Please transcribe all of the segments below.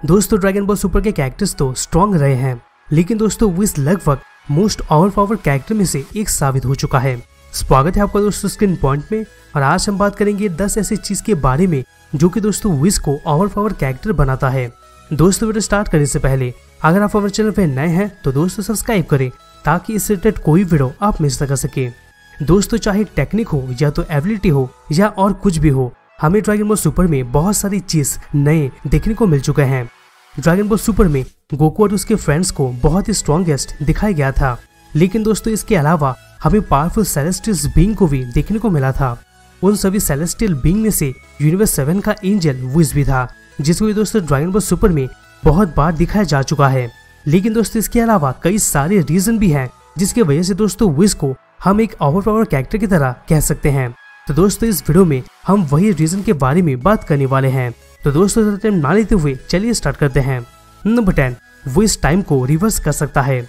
दोस्तों dragon ball super के characters तो स्ट्रॉन्ग रहे हैं, लेकिन दोस्तों विस लगभग मोस्ट ओवरपावर कैरेक्टर में से एक साबित हो चुका है। स्वागत है आपका दोस्तों स्क्रीन पॉइंट में, और आज हम बात करेंगे 10 ऐसी चीज के बारे में जो कि दोस्तों विस को ओवरपावर कैरेक्टर बनाता है। दोस्तों वीडियो स्टार्ट करने से पहले अगर आप हमारे चैनल पे नए हैं तो दोस्तों सब्सक्राइब करें ताकि इससे रिलेटेड कोई वीडियो आप मिस ना कर सके। दोस्तों चाहे टेक्निक हो या तो एबिलिटी हो या और कुछ भी हो, हमें ड्रैगन बॉल सुपर में बहुत सारी चीज नए देखने को मिल चुके हैं। ड्रैगन बॉल सुपर में गोकू और उसके फ्रेंड्स को बहुत ही स्ट्रॉन्गेस्ट दिखाया गया था, लेकिन दोस्तों इसके अलावा हमें पावरफुल सेलेस्टियल बीइंग को भी देखने को मिला था। उन सभी सेलेस्टियल बीइंग में से यूनिवर्स 7 का एंजल विस भी था, जिसको दोस्तों ड्रैगन बॉल सुपर में बहुत बार दिखाया जा चुका है। लेकिन दोस्तों इसके अलावा कई सारे रीजन भी हैं जिसकी वजह से दोस्तों विस को हम एक ओवरपावर कैरेक्टर की तरह कह सकते हैं। तो दोस्तों इस वीडियो में हम वही रीजन के बारे में बात करने वाले हैं। तो दोस्तों ज्यादा टाइम ना लेते हुए चलिए स्टार्ट करते हैं। नंबर 10, विस टाइम को रिवर्स कर सकता है।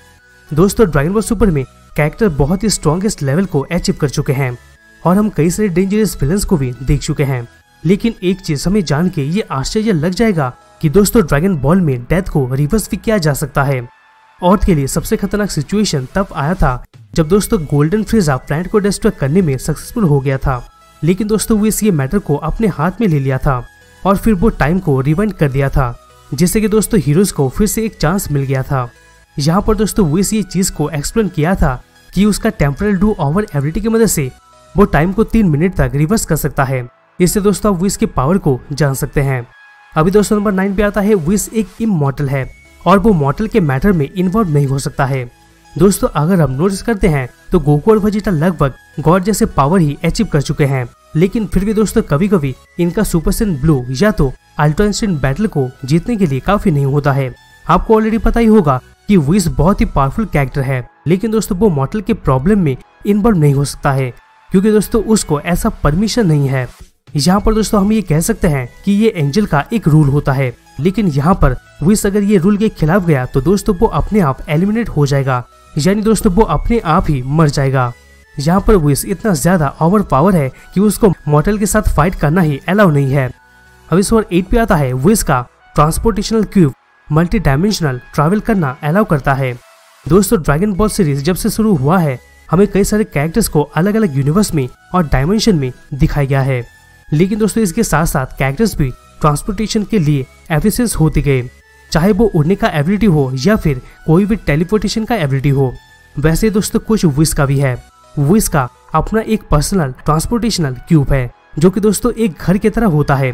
दोस्तों ड्रैगन बॉल सुपर में कैरेक्टर बहुत ही स्ट्रॉन्गेस्ट लेवल को अचीव कर चुके हैं और हम कई सारे डेंजरस विलन्स को भी देख चुके हैं। लेकिन एक चीज हमें जान के ये आश्चर्य लग जाएगा कि दोस्तों ड्रैगन बॉल में डेथ को रिवर्स भी किया जा सकता है। अर्थ के लिए सबसे खतरनाक सिचुएशन तब आया था जब दोस्तों गोल्डन फ्रीजा प्लैनेट को डिस्ट्रॉय करने में सक्सेसफुल हो गया था, लेकिन दोस्तों विस ये मैटर को अपने हाथ में ले लिया था और फिर वो टाइम को रिवाइंड कर दिया था, जिससे कि दोस्तों हीरोज को फिर से एक चांस मिल गया था। यहाँ पर दोस्तों विस ये चीज को एक्सप्लेन किया था कि उसका टेम्परल डू ओवर एबिलिटी की मदद से वो टाइम को 3 मिनट तक रिवर्स कर सकता है। इससे दोस्तों आप विस के पावर को जान सकते हैं। अभी दोस्तों नंबर 9 पे आता है विस एक इमॉर्टल है और वो मॉर्टल के मैटर में इन्वॉल्व नहीं हो सकता है। दोस्तों अगर हम नोटिस करते हैं तो गोकू और वेजिटा लगभग गॉड जैसे पावर ही अचीव कर चुके हैं, लेकिन फिर भी दोस्तों कभी कभी इनका सुपर सैयन ब्लू या तो अल्ट्रा इंस्टेंट बैटल को जीतने के लिए काफी नहीं होता है। आपको ऑलरेडी पता ही होगा कि विस बहुत ही पावरफुल कैरेक्टर है, लेकिन दोस्तों वो मॉर्टल के प्रॉब्लम में इन्वॉल्व नहीं हो सकता है क्योंकि दोस्तों उसको ऐसा परमिशन नहीं है। यहाँ पर दोस्तों हम ये कह सकते हैं कि ये एंजल का एक रूल होता है, लेकिन यहाँ पर विस अगर ये रूल के खिलाफ गया तो दोस्तों वो अपने आप एलिमिनेट हो जाएगा, यानी दोस्तों वो अपने आप ही मर जाएगा। यहाँ पर विस इतना ज्यादा ओवर पावर है कि उसको मॉर्टल के साथ फाइट करना ही अलाउ नहीं है। अब इस बार 8 पे आता है विस का ट्रांसपोर्टेशनल क्यूब मल्टी डायमेंशनल ट्रैवल करना अलाउ करता है। दोस्तों ड्रैगन बॉल सीरीज जब से शुरू हुआ है हमें कई सारे कैरेक्टर्स को अलग अलग यूनिवर्स में और डायमेंशन में दिखाया गया है, लेकिन दोस्तों इसके साथ साथ कैरेक्टर्स भी ट्रांसपोर्टेशन के लिए एफिशिएंट होते गए, चाहे वो उड़ने का एबिलिटी हो या फिर कोई भी टेलीपोर्टेशन का एबिलिटी हो। वैसे दोस्तों कुछ विस का भी है। विस का अपना एक पर्सनल ट्रांसपोर्टेशनल क्यूब है जो कि दोस्तों एक घर की तरह होता है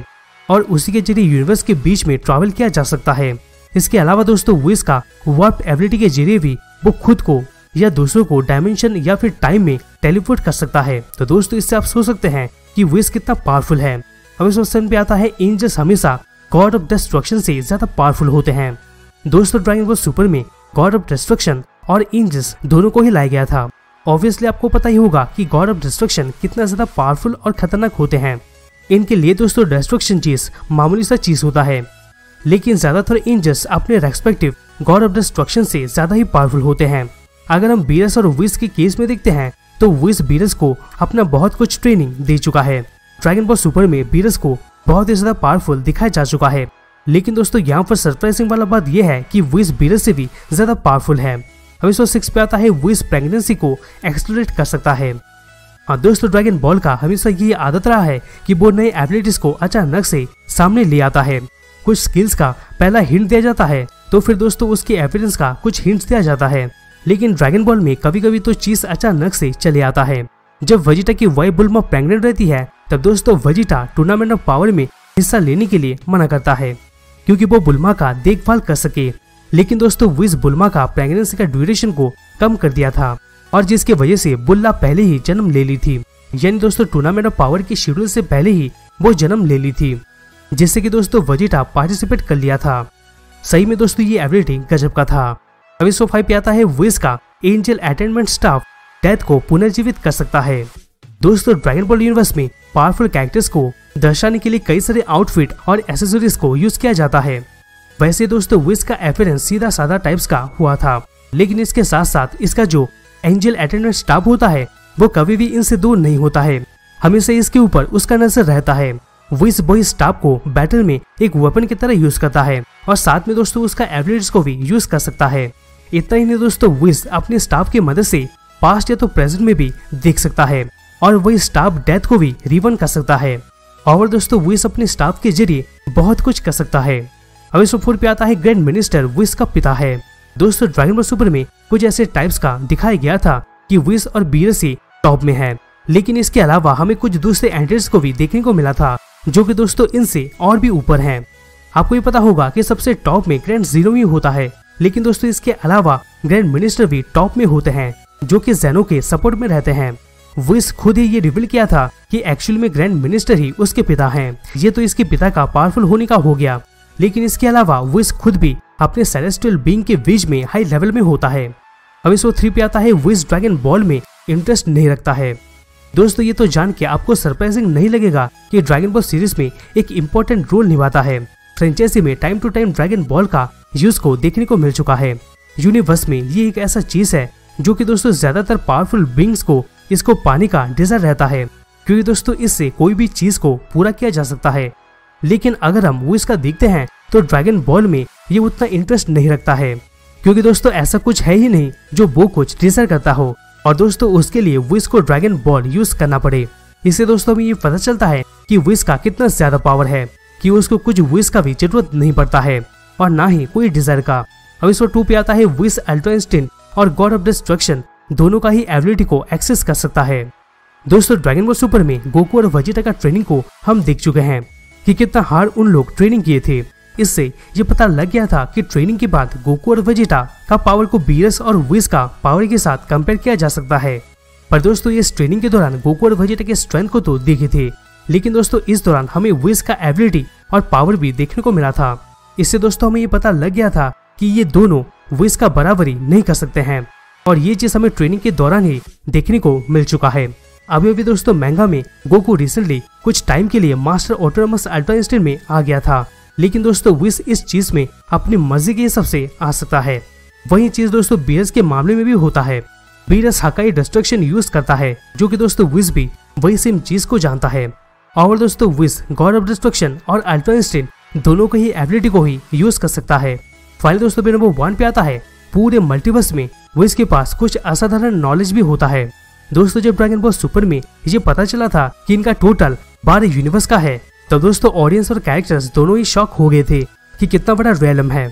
और उसी के जरिए यूनिवर्स के बीच में ट्रैवल किया जा सकता है। इसके अलावा दोस्तों विस का वार्प एबिलिटी के जरिए भी वो खुद को या दूसरों को डायमेंशन या फिर टाइम में टेलीपोर्ट कर सकता है। तो दोस्तों इससे आप सोच सकते हैं कि विस कितना पावरफुल है। अब इस क्वेश्चन पे आता है एंजल्स हमेशा गॉड ऑफ डिस्ट्रक्शन से ज्यादा पावरफुल होते हैं। दोस्तों ड्रैगन बॉल सुपर में गॉड ऑफ डिस्ट्रक्शन और एंजल्स दोनों को ही लाया गया था। ऑब्वियसली आपको पता ही होगा कि गॉड ऑफ डिस्ट्रक्शन कितना ज्यादा पावरफुल और खतरनाक होते हैं। इनके लिए दोस्तों डिस्ट्रक्शन चीज मामूली सा चीज होता है, लेकिन ज्यादातर एंजल्स अपने रेस्पेक्टिव गॉड ऑफ डिस्ट्रक्शन से ज्यादा ही पावरफुल होते हैं। अगर हम बीरस और विस के केस में देखते हैं तो विस बीरस को अपना बहुत कुछ ट्रेनिंग दे चुका है। ड्रैगन बॉल सुपर में बीरस को बहुत ही ज्यादा पावरफुल दिखाया जा चुका है, लेकिन दोस्तों यहाँ पर सरप्राइजिंग वाला बात यह है कि विस बीरस से भी ज्यादा पावरफुल है। अब इस 6 पे आता है विस प्रेगनेंसी को एक्सलरेट कर सकता है। हाँ दोस्तों ड्रैगन बॉल का हमेशा ये आदत रहा है कि वो नए एबिलिटीज को अचानक से सामने ले आता है। कुछ स्किल्स का पहला हिंट दिया जाता है तो फिर दोस्तों उसके एविडेंस का कुछ हिंट्स दिया जाता है, लेकिन ड्रैगन बॉल में कभी कभी तो चीज अचानक से चले आता है। जब वेजिटा की वाइफ बुल्मा प्रेग्नेंट रहती है तब दोस्तों वेजिटा टूर्नामेंट ऑफ पावर में हिस्सा लेने के लिए मना करता है क्योंकि वो बुल्मा का देखभाल कर सके, लेकिन दोस्तों विस बुल्मा का प्रेगनेंसी का ड्यूरेशन को कम कर दिया था और जिसकी वजह से बुल्ला पहले ही जन्म ले ली थी, यानी दोस्तों टूर्नामेंट ऑफ पावर की शेड्यूल से पहले ही वो जन्म ले ली थी, जिससे कि दोस्तों वेजिटा पार्टिसिपेट कर लिया था। सही में दोस्तों ये एबिलिटी गजब का था। अब इस 5 पे आता है विस का एंजल अटेनमेंट स्टाफ डेथ को पुनर्जीवित कर सकता है। दोस्तों ड्रैगन बॉल यूनिवर्स में पावरफुल कैरेक्टर्स को दर्शाने के लिए कई सारे आउटफिट और एक्सेसरीज को यूज किया जाता है। वैसे दोस्तों विस का अपीयरेंस सीधा साधा टाइप्स का हुआ था, लेकिन इसके साथ साथ इसका जो एंजल अटेंडेंट स्टाफ होता है वो कभी भी इनसे दूर नहीं होता है, हमेशा इसके ऊपर उसका नजर रहता है। विस बॉय स्टाफ को बैटल में एक वेपन की तरह यूज करता है और साथ में दोस्तों उसका एबिलिटीज को भी यूज कर सकता है। इतना ही नहीं दोस्तों, विज अपने स्टाफ की मदद से पास्ट या तो प्रेजेंट में भी देख सकता है और वही स्टाफ डेथ को भी रिवन कर सकता है। और दोस्तों विज अपने स्टाफ के जरिए बहुत कुछ कर सकता है। अब इस 4 पे आता है ग्रैंड मिनिस्टर विज का पिता है। दोस्तों ड्रैगन बॉल सुपर में कुछ ऐसे टाइप्स का दिखाया गया था कि विज और बीरस ही टॉप में है, लेकिन इसके अलावा हमें कुछ दूसरे एंट्रीज को भी देखने को मिला था जो कि दोस्तों इनसे और भी ऊपर हैं। आपको ये पता होगा कि सबसे टॉप में ग्रैंड जीरो ही होता है, लेकिन दोस्तों इसके अलावा ग्रैंड मिनिस्टर भी टॉप में होते हैं जो कि ज़ेनो के सपोर्ट में रहते हैं। विज खुद ही ये रिवील किया था कि एक्चुअली में ग्रैंड मिनिस्टर ही उसके पिता हैं। ये तो इसके पिता का पावरफुल होने का हो गया, लेकिन इसके अलावा विज खुद भी अपने सेलेस्टियल बीइंग के बीच में हाई लेवल में होता है। अब इस 3 पे आता है विज ड्रैगन बॉल में इंटरेस्ट नहीं रखता है। दोस्तों ये तो जान के आपको सरप्राइजिंग नहीं लगेगा कि ड्रैगन बॉल सीरीज में एक इम्पोर्टेंट रोल निभाता है। फ्रेंचाइजी में time to time dragon ball का यूज को देखने को मिल चुका है। यूनिवर्स में ये एक ऐसा चीज है जो कि दोस्तों ज्यादातर पावरफुल बीइंग्स को इसको पाने का डिजायर रहता है, क्योंकि दोस्तों इससे कोई भी चीज को पूरा किया जा सकता है। लेकिन अगर हम विज का देखते हैं तो ड्रैगन बॉल में ये उतना इंटरेस्ट नहीं रखता है, क्योंकि दोस्तों ऐसा कुछ है ही नहीं जो वो कुछ डिजायर करता हो और दोस्तों उसके लिए विज को ड्रैगन बॉल यूज करना पड़े। इससे दोस्तों हमें ये पता चलता है कि विज का कितना ज्यादा पावर है कि उसको कुछ विज का भी जरूरत नहीं पड़ता है और ना ही कोई डिजायर का। अब इस 2 पे आता है विज अल्ट्रा इंस्टिंक्ट और गॉड ऑफ डिस्ट्रक्शन दोनों का ही एबिलिटी को एक्सेस कर सकता है। दोस्तों ड्रैगन बॉल सुपर में गोकू और वेजिटा का ट्रेनिंग को हम देख चुके हैं कि कितना हार्ड उन लोग ट्रेनिंग किए थे। इससे ये पता लग गया था कि ट्रेनिंग के बाद गोकू और वेजिटा का पावर को बीरस और विज का पावर के साथ कंपेयर किया जा सकता है। पर दोस्तों इस ट्रेनिंग के दौरान गोकू और वेजिटा के स्ट्रेंथ को तो देखे थे, लेकिन दोस्तों इस दौरान हमें विज का एबिलिटी और पावर भी देखने को मिला था। इससे दोस्तों हमें ये पता लग गया था कि ये दोनों विज का बराबरी नहीं कर सकते हैं और ये चीज हमें ट्रेनिंग के दौरान ही देखने को मिल चुका है। अभी अभी दोस्तों मैंगा में गोकू रिसेंटली कुछ टाइम के लिए मास्टर ऑटोनमस अल्ट्रा इंस्टेंट में आ गया था, लेकिन दोस्तों विज इस चीज में अपनी मर्जी के हिसाब से आ सकता है। वही चीज दोस्तों बीरस के मामले में भी होता है। बीरस हकाई डिस्ट्रक्शन यूज करता है, जो कि दोस्तों विज भी वही सेम चीज को जानता है। और दोस्तों विज गॉड ऑफ डिस्ट्रक्शन और अल्ट्रा इंस्टेंट दोनों को ही एबिलिटी को ही यूज कर सकता है। फाइनली दोस्तों नंबर 1 पे आता है पूरे मल्टीवर्स में विज के पास कुछ असाधारण नॉलेज भी होता है। दोस्तों जब ड्रैगन बॉल सुपर में ये पता चला था कि इनका टोटल 12 यूनिवर्स का है, तब दोस्तों ऑडियंस और कैरेक्टर्स दोनों ही शॉक हो गए थे कि कितना बड़ा रियलम है।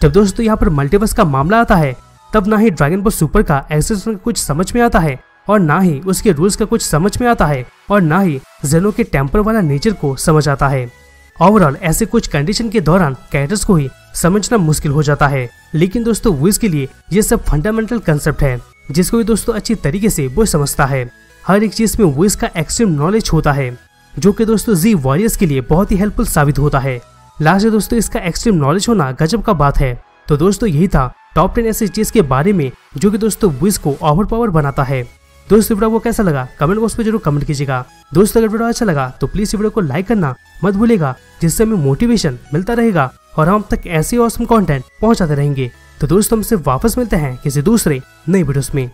जब दोस्तों यहाँ पर मल्टीवर्स का मामला आता है, तब ना ही ड्रैगन बॉल सुपर का एक्सिस्टेंस कुछ समझ में आता है और ना ही उसके रूल्स का कुछ समझ में आता है और ना ही ज़ेनो के टेम्पर वाला नेचर को समझ आता है। ओवरऑल ऐसे कुछ कंडीशन के दौरान कैरेक्टर्स को ही समझना मुश्किल हो जाता है। लेकिन दोस्तों विज के लिए ये सब फंडामेंटल कंसेप्ट है जिसको भी दोस्तों अच्छी तरीके से वो समझता है। हर एक चीज में विज का एक्सट्रीम नॉलेज होता है, जो कि दोस्तों जी वॉरियर्स के लिए बहुत ही हेल्पफुल साबित होता है। लास्ट में दोस्तों इसका एक्सट्रीम नॉलेज होना गजब का बात है। तो दोस्तों यही था टॉप 10 ऐसी चीज के बारे में जो कि दोस्तों विज को ओवर पावर बनाता है। दोस्तों वीडियो को कैसा लगा कमेंट बॉक्स में जरूर कमेंट कीजिएगा। दोस्तों अगर वीडियो अच्छा लगा तो प्लीज वीडियो को लाइक करना मत भूलिएगा, जिससे हमें मोटिवेशन मिलता रहेगा और हम तक ऐसे ऑसम कंटेंट पहुंचाते रहेंगे। तो दोस्तों हमसे वापस मिलते हैं किसी दूसरे नई वीडियोस में।